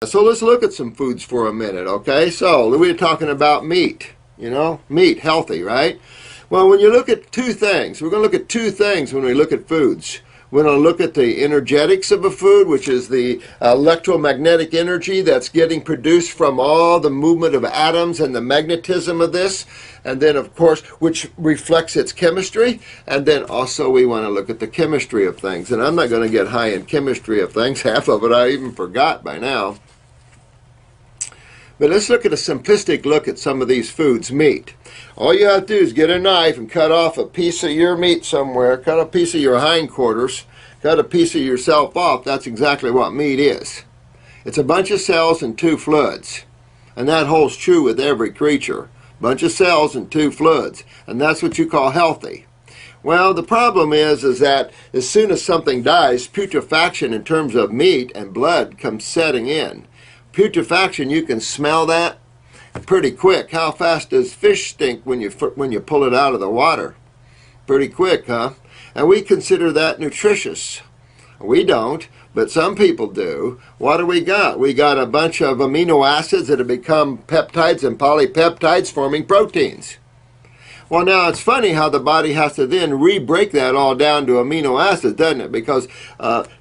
So let's look at some foods for a minute, okay? So we're talking about meat, meat, healthy, right? Well, when you look at two things, we're going to look at two things when we look at foods. We're going to look at the energetics of a food, which is the electromagnetic energy that's getting produced from all the movement of atoms and the magnetism of this. And then, of course, which reflects its chemistry. And then also we want to look at the chemistry of things. And I'm not going to get high in chemistry of things. Half of it I even forgot by now. But let's look at a simplistic look at some of these foods. Meat. All you have to do is get a knife and cut off a piece of your meat somewhere. Cut a piece of your hindquarters. Cut a piece of yourself off. That's exactly what meat is. It's a bunch of cells and two fluids. And that holds true with every creature. Bunch of cells and two fluids. And that's what you call healthy. Well, the problem is that as soon as something dies, putrefaction in terms of meat and blood comes setting in. Putrefaction, you can smell that pretty quick. How fast does fish stink when you pull it out of the water? Pretty quick, huh? And we consider that nutritious. We don't, but some people do. What do we got? We got a bunch of amino acids that have become peptides and polypeptides forming proteins. Well, now it's funny how the body has to then re-break that all down to amino acids, doesn't it? Because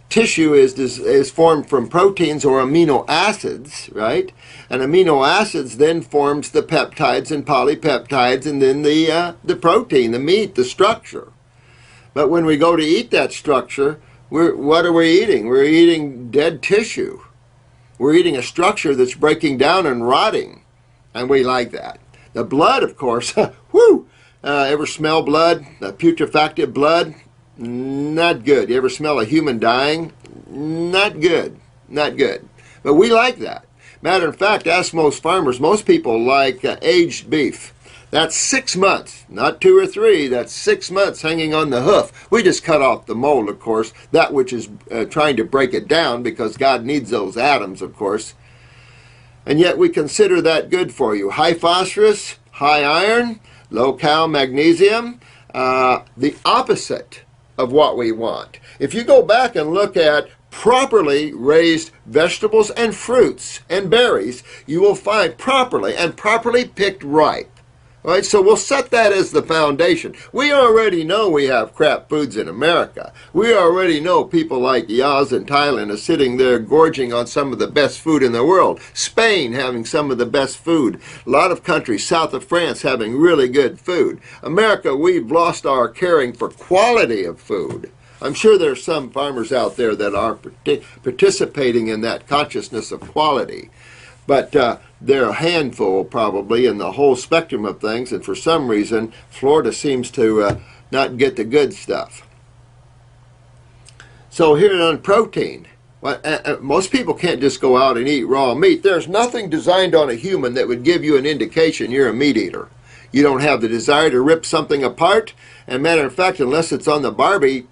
tissue is formed from proteins or amino acids, right? And amino acids then forms the peptides and polypeptides and then the protein, the meat, the structure. But when we go to eat that structure, what are we eating? We're eating dead tissue. We're eating a structure that's breaking down and rotting. And we like that. The blood, of course, whoo! Ever smell blood? Putrefactive blood? Not good. You ever smell a human dying? Not good. Not good. But we like that. Matter of fact, ask most farmers, most people like aged beef. That's 6 months, not 2 or 3. That's 6 months hanging on the hoof. We just cut off the mold, of course, that which is trying to break it down because God needs those atoms, of course. And yet we consider that good for you. High phosphorus, high iron, low cal magnesium, the opposite of what we want. If you go back and look at properly raised vegetables and fruits and berries, you will find properly picked right. All right, so we'll set that as the foundation. We already know we have crap foods in America. We already know people like Yaz in Thailand are sitting there gorging on some of the best food in the world. Spain having some of the best food. A lot of countries south of France having really good food. America, we've lost our caring for quality of food. I'm sure there's some farmers out there that are participating in that consciousness of quality. But they're a handful probably in the whole spectrum of things, and for some reason Florida seems to not get the good stuff. So here on protein, most people can't just go out and eat raw meat. There's nothing designed on a human that would give you an indication you're a meat eater. You don't have the desire to rip something apart, and matter of fact, unless it's on the Barbie,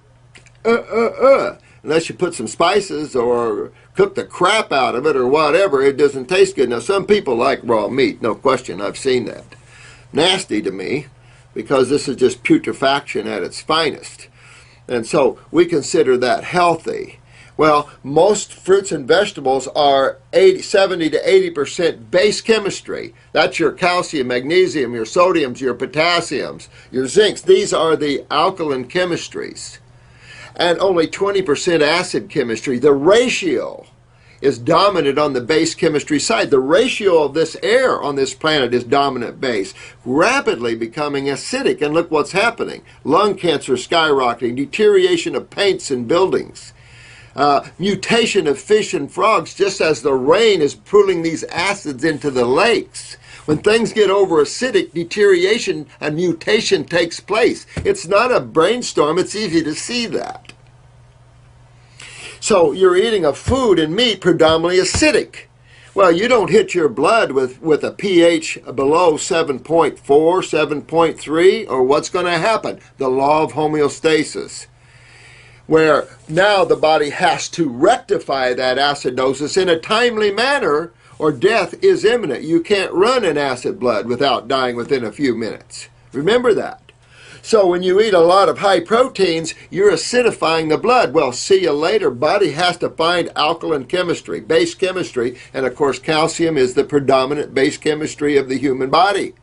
unless you put some spices or cook the crap out of it or whatever, it doesn't taste good. Now, some people like raw meat, no question. I've seen that. Nasty to me, because this is just putrefaction at its finest. And so we consider that healthy. Well, most fruits and vegetables are 70 to 80% base chemistry. That's your calcium, magnesium, your sodiums, your potassiums, your zincs. These are the alkaline chemistries. And only 20% acid chemistry. The ratio is dominant on the base chemistry side. The ratio of this air on this planet is dominant base, rapidly becoming acidic. And look what's happening. Lung cancer skyrocketing, deterioration of paints and buildings, mutation of fish and frogs just as the rain is pulling these acids into the lakes. When things get over acidic, deterioration and mutation takes place. It's not a brainstorm. It's easy to see that. So you're eating a food and meat predominantly acidic. Well, you don't hit your blood with a pH below 7.4, 7.3, or what's going to happen? The law of homeostasis, where now the body has to rectify that acidosis in a timely manner, or death is imminent. You can't run an acid blood without dying within a few minutes. Remember that. So when you eat a lot of high proteins, you're acidifying the blood. Well, see you later. Body has to find alkaline chemistry, base chemistry, and of course calcium is the predominant base chemistry of the human body.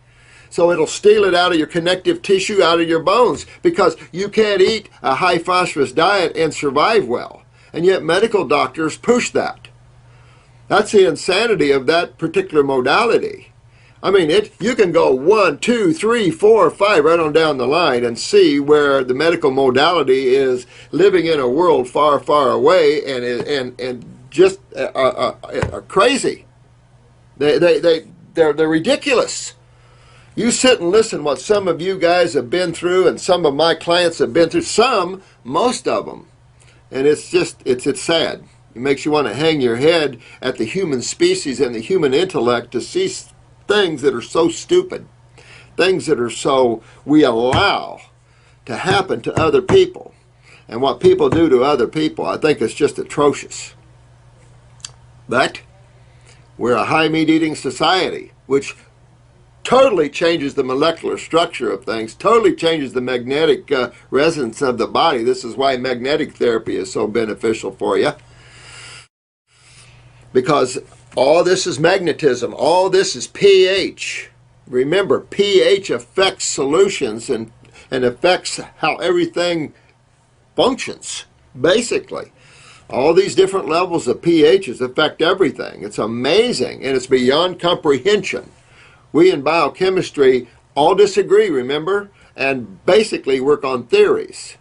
So it'll steal it out of your connective tissue, out of your bones, because you can't eat a high phosphorus diet and survive well. And yet medical doctors push that. That's the insanity of that particular modality. I mean, you can go 1, 2, 3, 4, 5, right on down the line and see where the medical modality is living in a world far, far away and just crazy. They're ridiculous. You sit and listen what some of you guys have been through and some of my clients have been through, most of them. And it's just, it's sad. It makes you want to hang your head at the human species and the human intellect to see things that are so stupid, things that are so we allow to happen to other people. And what people do to other people, I think is just atrocious. But we're a high meat eating society, which totally changes the molecular structure of things, totally changes the magnetic resonance of the body. This is why magnetic therapy is so beneficial for you. Because all this is magnetism. All this is pH. Remember, pH affects solutions and affects how everything functions, basically. All these different levels of pHs affect everything. It's amazing, and it's beyond comprehension. We in biochemistry all disagree, remember, and basically work on theories.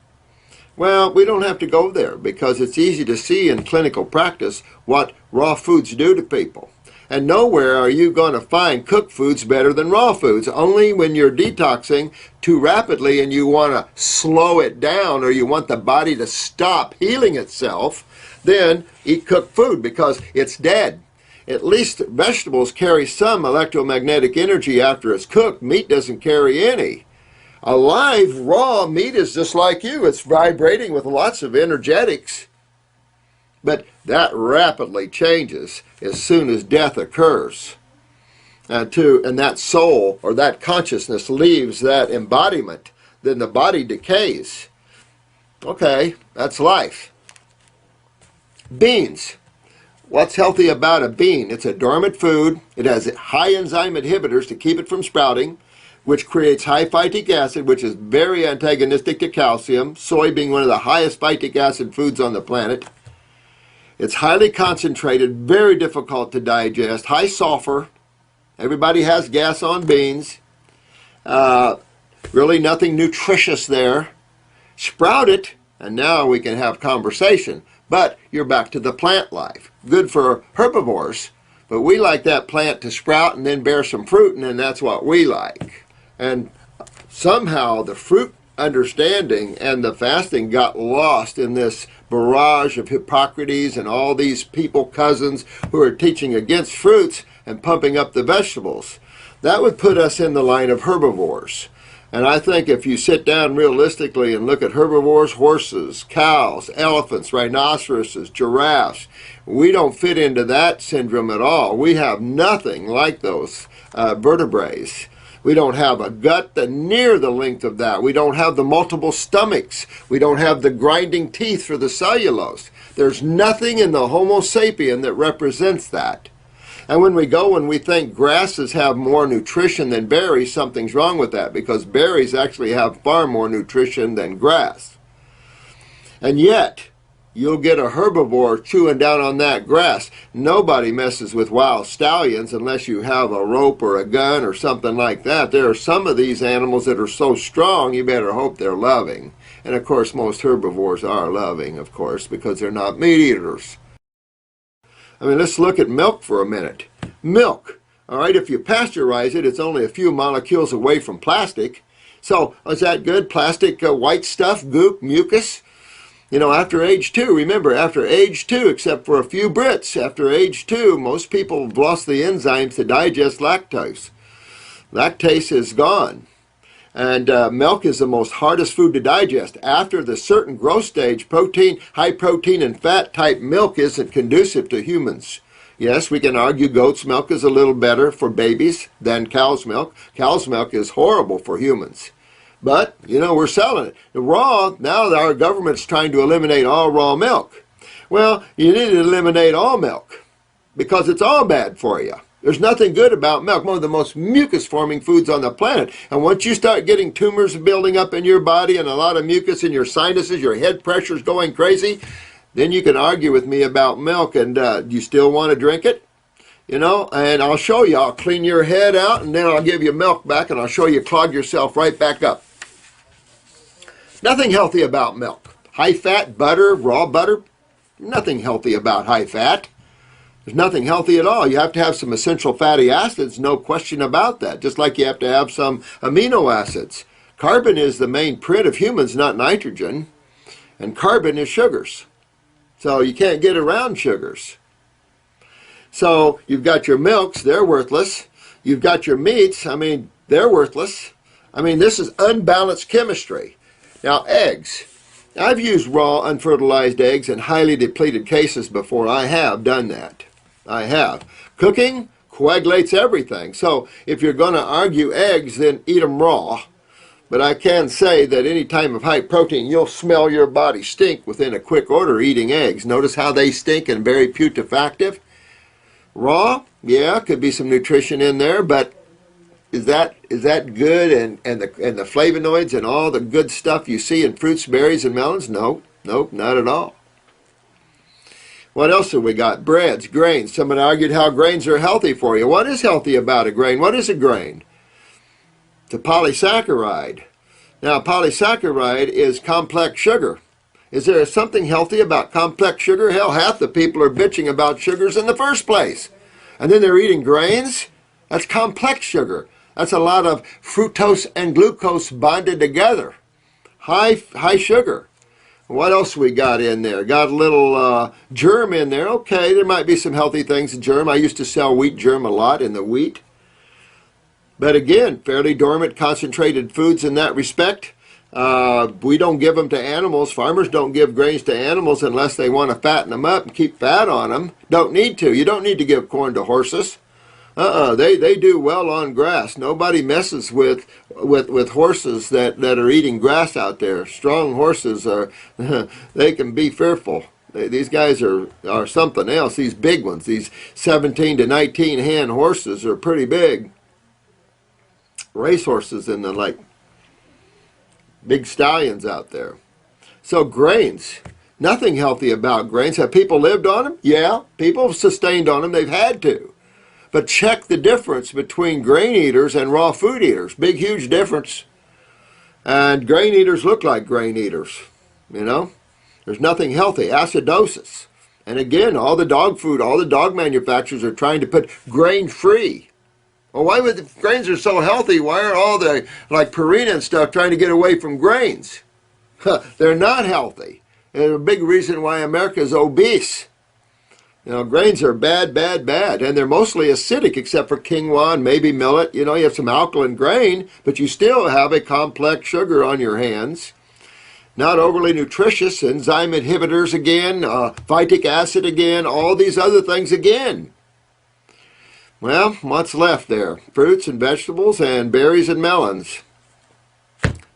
Well, we don't have to go there because it's easy to see in clinical practice what raw foods do to people. And nowhere are you going to find cooked foods better than raw foods. Only when you're detoxing too rapidly and you want to slow it down or you want the body to stop healing itself, then eat cooked food because it's dead. At least vegetables carry some electromagnetic energy after it's cooked. Meat doesn't carry any. Alive, raw meat is just like you. It's vibrating with lots of energetics. But that rapidly changes as soon as death occurs. And that soul or that consciousness leaves that embodiment, then the body decays. Okay, that's life. Beans. What's healthy about a bean? It's a dormant food. It has high enzyme inhibitors to keep it from sprouting, which creates high phytic acid, which is very antagonistic to calcium, soy being one of the highest phytic acid foods on the planet. It's highly concentrated, very difficult to digest, high sulfur. Everybody has gas on beans. Really nothing nutritious there. Sprout it, and now we can have conversation. But you're back to the plant life. Good for herbivores, but we like that plant to sprout and then bear some fruit, and then that's what we like. And somehow the fruit understanding and the fasting got lost in this barrage of Hippocrates and all these people cousins who are teaching against fruits and pumping up the vegetables. That would put us in the line of herbivores. And I think if you sit down realistically and look at herbivores, horses, cows, elephants, rhinoceroses, giraffes, we don't fit into that syndrome at all. We have nothing like those vertebrates. We don't have a gut near the length of that. We don't have the multiple stomachs. We don't have the grinding teeth for the cellulose. There's nothing in the Homo sapien that represents that. And when we go and we think grasses have more nutrition than berries, something's wrong with that, because berries actually have far more nutrition than grass. And yet, you'll get a herbivore chewing down on that grass. Nobody messes with wild stallions unless you have a rope or a gun or something like that. There are some of these animals that are so strong, you better hope they're loving. And of course, most herbivores are loving, of course, because they're not meat eaters. I mean, let's look at milk for a minute. Milk, all right, if you pasteurize it, it's only a few molecules away from plastic. So, is that good? Plastic white stuff, goop, mucus? You know, after age 2, remember, after age 2, except for a few Brits, after age 2, most people have lost the enzymes to digest lactose. Lactase is gone. And milk is the most hardest food to digest. After the certain growth stage, protein, high protein and fat type milk isn't conducive to humans. Yes, we can argue goat's milk is a little better for babies than cow's milk. Cow's milk is horrible for humans. But, you know, we're selling it. The raw, now our government's trying to eliminate all raw milk. Well, you need to eliminate all milk because it's all bad for you. There's nothing good about milk, one of the most mucus-forming foods on the planet. And once you start getting tumors building up in your body and a lot of mucus in your sinuses, your head pressure's going crazy, then you can argue with me about milk. And do you still want to drink it? You know, and I'll show you. I'll clean your head out, and then I'll give you milk back, and I'll show you clog yourself right back up. Nothing healthy about milk. High fat, butter, raw butter, nothing healthy about high fat. There's nothing healthy at all. You have to have some essential fatty acids, no question about that, just like you have to have some amino acids. Carbon is the main print of humans, not nitrogen, and carbon is sugars. So you can't get around sugars. So you've got your milks, they're worthless. You've got your meats, I mean, they're worthless. I mean, this is unbalanced chemistry. Now, eggs. I've used raw, unfertilized eggs in highly depleted cases before. I have done that. I have. Cooking coagulates everything. So if you're going to argue eggs, then eat them raw. But I can say that any time of high protein, you'll smell your body stink within a quick order eating eggs. Notice how they stink and very putefactive. Raw, yeah, could be some nutrition in there, but is that good? And the flavonoids and all the good stuff you see in fruits, berries, and melons? No, nope, not at all. What else have we got? Breads, grains. Someone argued how grains are healthy for you. What is healthy about a grain? What is a grain? It's a polysaccharide. Now, polysaccharide is complex sugar. Is there something healthy about complex sugar? Hell, half the people are bitching about sugars in the first place. And then they're eating grains? That's complex sugar. That's a lot of fructose and glucose bonded together. High sugar. What else we got in there? Got a little germ in there. Okay, there might be some healthy things in germ. I used to sell wheat germ a lot in the wheat. But again, fairly dormant, concentrated foods in that respect. We don't give them to animals. Farmers don't give grains to animals unless they want to fatten them up and keep fat on them. Don't need to. You don't need to give corn to horses. They do well on grass. Nobody messes with horses that are eating grass out there. Strong horses are, they can be fearful. These guys are something else. These big ones, these 17 to 19 hand horses are pretty big. Race horses and the like. Big stallions out there. So grains, nothing healthy about grains. Have people lived on them? Yeah, people have sustained on them. They've had to. But check the difference between grain eaters and raw food eaters. Big, huge difference. And grain eaters look like grain eaters. You know, there's nothing healthy. Acidosis. And again, all the dog food, all the dog manufacturers are trying to put grain free. Well, why would the grains are so healthy? Why are all the, like Purina and stuff, trying to get away from grains? They're not healthy. And a big reason why America is obese. You know, grains are bad, bad, bad. And they're mostly acidic except for quinoa and maybe millet. You know, you have some alkaline grain, but you still have a complex sugar on your hands. Not overly nutritious, enzyme inhibitors again, phytic acid again, all these other things again. Well, what's left there? Fruits and vegetables and berries and melons.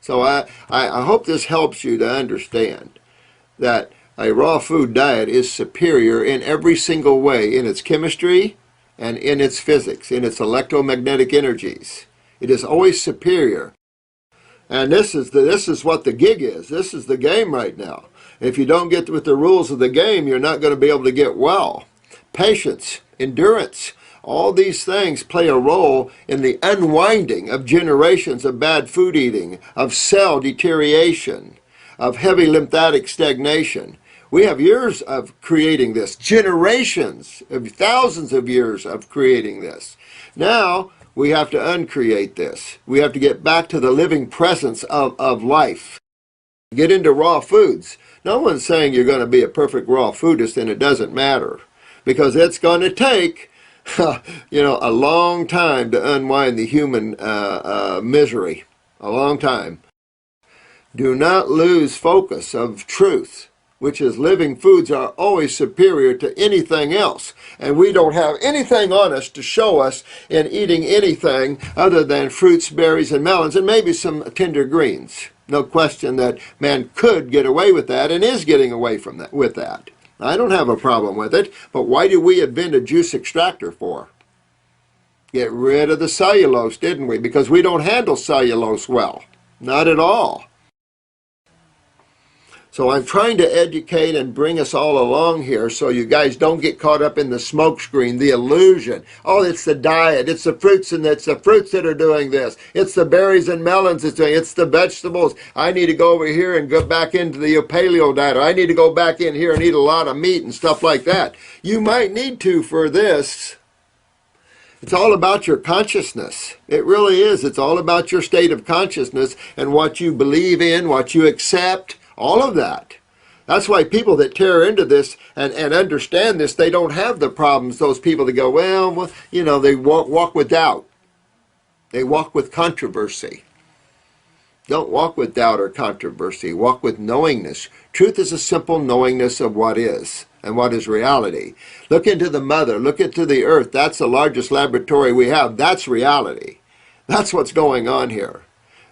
So I hope this helps you to understand that a raw food diet is superior in every single way, in its chemistry and in its physics, in its electromagnetic energies. It is always superior. And this is what the gig is. This is the game right now. If you don't get with the rules of the game, you're not going to be able to get well. Patience, endurance, all these things play a role in the unwinding of generations of bad food eating, of cell deterioration, of heavy lymphatic stagnation. We have years of creating this, generations of thousands of years of creating this. Now we have to uncreate this. We have to get back to the living presence of life. Get into raw foods. No one's saying you're going to be a perfect raw foodist, and it doesn't matter, because it's going to take you know, a long time to unwind the human misery. A long time. Do not lose focus of truth. which is living foods, are always superior to anything else. And we don't have anything on us to show us in eating anything other than fruits, berries, and melons, and maybe some tender greens. No question that man could get away with that and is getting away from that with that. I don't have a problem with it, but why did we invent a juice extractor for? Get rid of the cellulose, didn't we? Because we don't handle cellulose well. Not at all. So I'm trying to educate and bring us all along here so you guys don't get caught up in the smokescreen, the illusion. Oh, it's the diet, it's the fruits, and it's the fruits that are doing this. It's the berries and melons that's doing it. It's the vegetables. I need to go over here and go back into the paleo diet. Or I need to go back in here and eat a lot of meat and stuff like that. You might need to for this. It's all about your consciousness. It really is. It's all about your state of consciousness and what you believe in, what you accept. All of that. That's why people that tear into this and understand this, they don't have the problems. Those people that go, well, you know, they walk with doubt. They walk with controversy. Don't walk with doubt or controversy. Walk with knowingness. Truth is a simple knowingness of what is and what is reality. Look into the mother. Look into the earth. That's the largest laboratory we have. That's reality. That's what's going on here.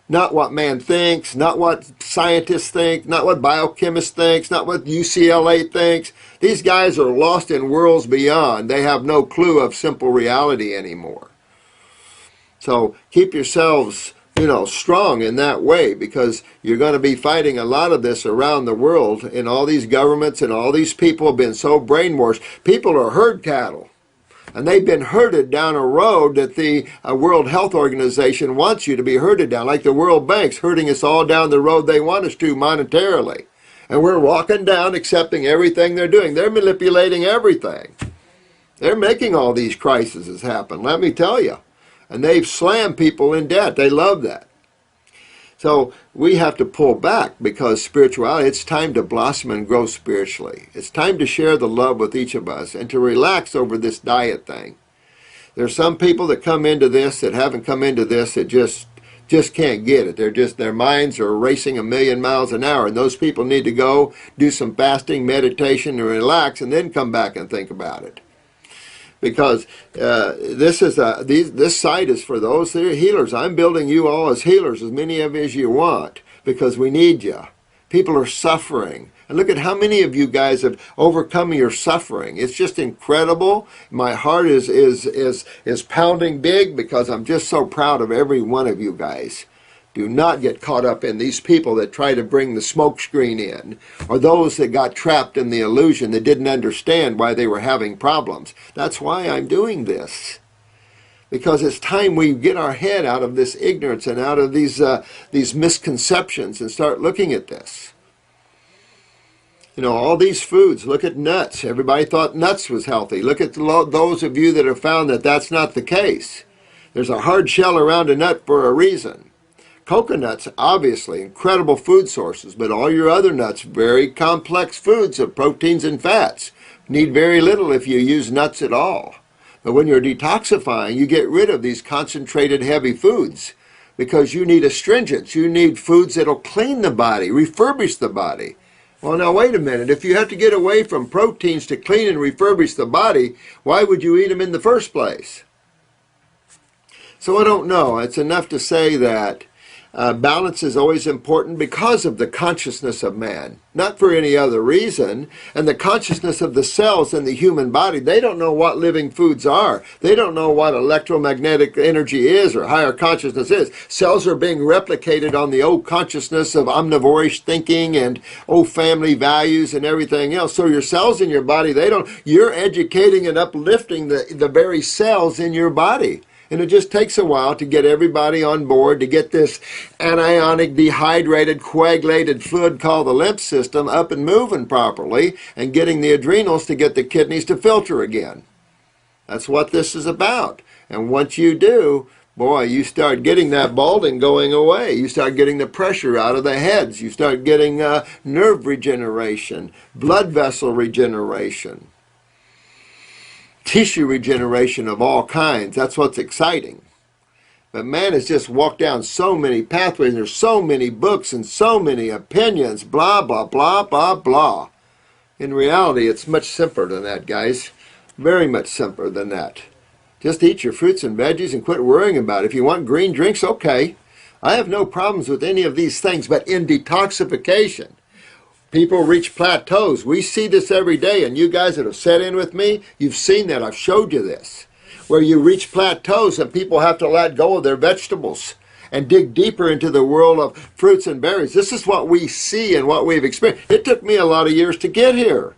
Not what man thinks, not what scientists think, not what biochemists think, not what UCLA thinks. These guys are lost in worlds beyond. They have no clue of simple reality anymore. So keep yourselves, strong in that way, because you're going to be fighting a lot of this around the world, and all these governments and all these people have been so brainwashed. People are herd cattle. And they've been herded down a road that the World Health Organization wants you to be herded down, like the World Bank's herding us all down the road they want us to monetarily. And we're walking down accepting everything they're doing. They're manipulating everything. They're making all these crises happen, let me tell you. And they've slammed people in debt. They love that. So we have to pull back, because spirituality, it's time to blossom and grow spiritually. It's time to share the love with each of us and to relax over this diet thing. There's some people that come into this that haven't come into this that just can't get it. Their minds are racing 1,000,000 miles an hour, and those people need to go do some fasting, meditation, and relax, and then come back and think about it. Because this site is for those that are healers. I'm building you all as healers, as many of you as you want, because we need you. People are suffering. And look at how many of you guys have overcome your suffering. It's just incredible. My heart is pounding big, because I'm just so proud of every one of you guys. Do not get caught up in these people that try to bring the smoke screen in, or those that got trapped in the illusion that didn't understand why they were having problems. That's why I'm doing this. Because it's time we get our head out of this ignorance and out of these misconceptions and start looking at this. All these foods. Look at nuts. Everybody thought nuts was healthy. Look at those of you that have found that that's not the case. There's a hard shell around a nut for a reason. Coconuts, obviously, incredible food sources, but all your other nuts, very complex foods of proteins and fats. Need very little if you use nuts at all. But when you're detoxifying, you get rid of these concentrated heavy foods, because you need astringents. You need foods that'll clean the body, refurbish the body. Well, now wait a minute. If you have to get away from proteins to clean and refurbish the body, why would you eat them in the first place? So I don't know. It's enough to say that balance is always important because of the consciousness of man, not for any other reason. And the consciousness of the cells in the human body, they don't know what living foods are. They don't know what electromagnetic energy is or higher consciousness is. Cells are being replicated on the old consciousness of omnivorish thinking and old family values and everything else. So your cells in your body, you're educating and uplifting the very cells in your body. And it just takes a while to get everybody on board, to get this anionic, dehydrated, coagulated fluid called the lymph system up and moving properly, and getting the adrenals to get the kidneys to filter again. That's what this is about. And once you do, boy, you start getting that balding going away. You start getting the pressure out of the heads. You start getting nerve regeneration, blood vessel regeneration, tissue regeneration of all kinds. That's what's exciting. But man has just walked down so many pathways, and there's so many books and so many opinions, blah, blah, blah, blah, blah. In reality, it's much simpler than that, guys. Very much simpler than that. Just eat your fruits and veggies and quit worrying about it. If you want green drinks, okay. I have no problems with any of these things, but in detoxification, people reach plateaus. We see this every day, and you guys that have sat in with me, you've seen that. I've showed you this, where you reach plateaus and people have to let go of their vegetables and dig deeper into the world of fruits and berries. This is what we see and what we've experienced. It took me a lot of years to get here.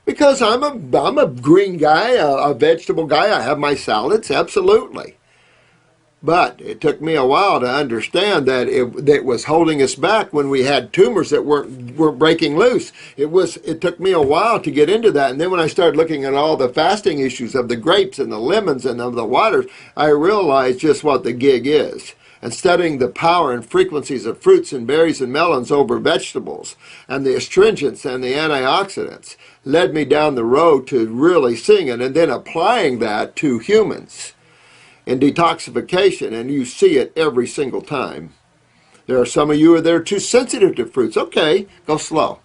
Because I'm a green guy, a vegetable guy. I have my salads, absolutely. But it took me a while to understand that it was holding us back when we had tumors that weren't breaking loose. It took me a while to get into that. And then when I started looking at all the fasting issues of the grapes and the lemons and of the waters, I realized just what the gig is. And studying the power and frequencies of fruits and berries and melons over vegetables, and the astringents and the antioxidants, led me down the road to really seeing it and then applying that to humans in detoxification, and you see it every single time. There are some of you that are too sensitive to fruits. Okay, go slow.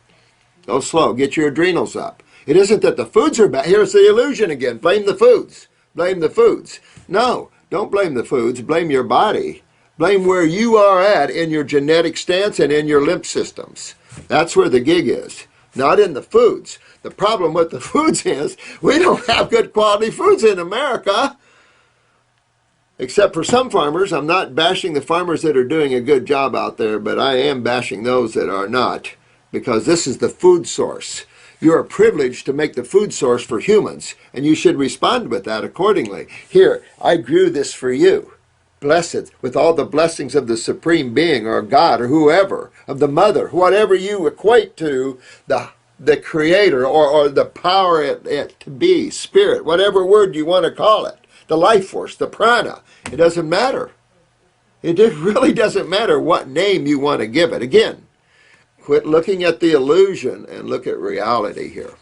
Go slow. Get your adrenals up. It isn't that the foods are bad. Here's the illusion again. Blame the foods. Blame the foods. No, don't blame the foods. Blame your body. Blame where you are at in your genetic stance and in your lymph systems. That's where the gig is, not in the foods. The problem with the foods is we don't have good quality foods in America, except for some farmers. I'm not bashing the farmers that are doing a good job out there, but I am bashing those that are not, because this is the food source. You're privileged to make the food source for humans, and you should respond with that accordingly. Here, I grew this for you. Blessed with all the blessings of the Supreme Being, or God, or whoever, of the Mother, whatever you equate to the Creator, or the power it to be, Spirit, whatever word you want to call it, the life force, the prana. It doesn't matter. It really doesn't matter what name you want to give it. Again, quit looking at the illusion and look at reality here.